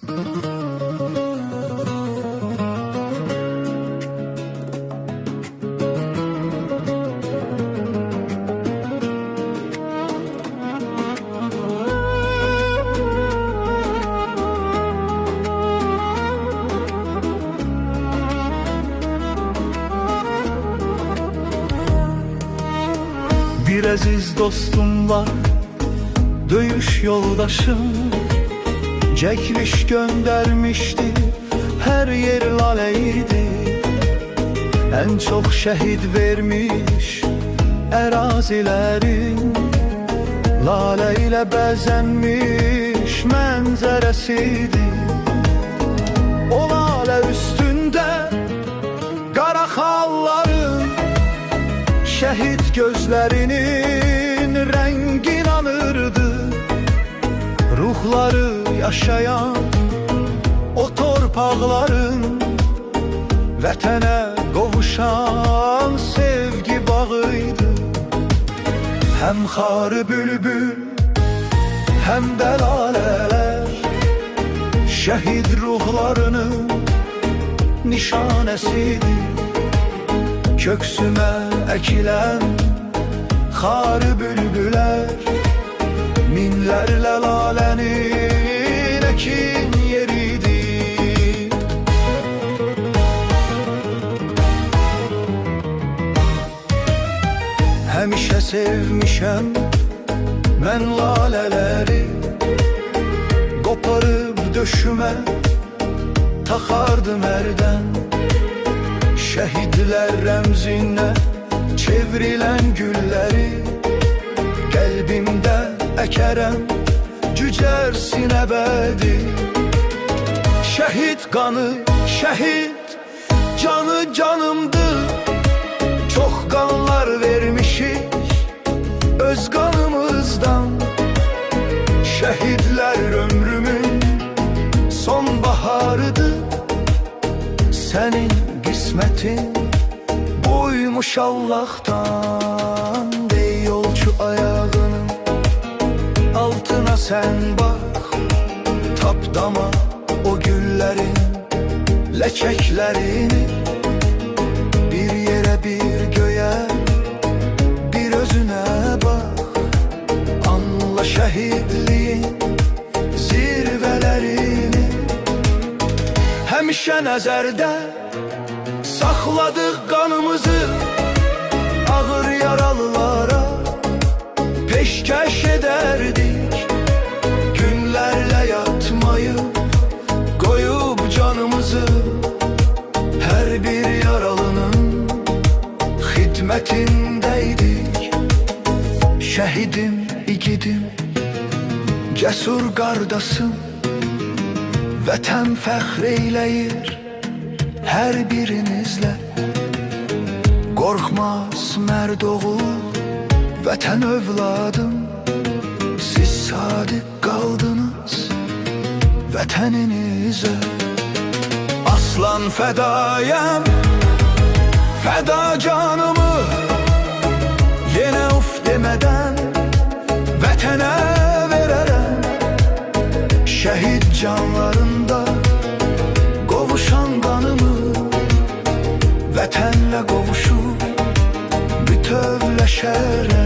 Bir aziz dostum var, döyüş yoldaşım. Cekriş göndermişti, her yer laleydi. En çok şehit vermiş erazilerin, lale ile bezenmiş menzeresiydi. O lale üstünde kara halların, şehit gözlerinin rengin anırdı. Ruhları yaşayan o torpaqların, vətənə qovuşan sevgi bağıydı. Hem xarı bülbül, hem de lalələr, şehit ruhlarının nişanəsidir. Köksüme ekilen xarı bülbüler, minlərlə lalenin ekin yeridir. Həmişə sevmişəm mən laleləri, qoparıb döşümə taxardım hərdən. Şehitler remzine çevrilen gülleri, kalbimde ekerem cücersin ebedi. Şehit kanı, şehit canı canımdı. Çok kanlar vermişik öz kanımızdan. Şehitler ömrümün sonbaharıdı. Senin kısmetin buymuş Allah'tan. Dey yolcu ayağının altına sen bak, tapdama o güllerin leçeklerini. Bir yere bir göğe bir özüne bak, anla şehitliğin zirvelerini. Həmişə nəzərdə saxladıq qanımızı, ağır yaralılara peşkəş edərdik. Günlərlə yatmayıb qoyub canımızı, hər bir yaralının xidmətindəydik. Şəhidim, igidim, cəsur qardasım, vətən fəxr eyləyir hər birinizlə. Qorxmaz mərd oğul, vətən övladım, siz sadiq qaldınız vətəninizə. Aslan fədayəm, fəda canımı, yenə uf demədən vətənə verərəm. Şehit canlarında qovuşan qanımı, vətənlə qovuşub bütövləşərəm.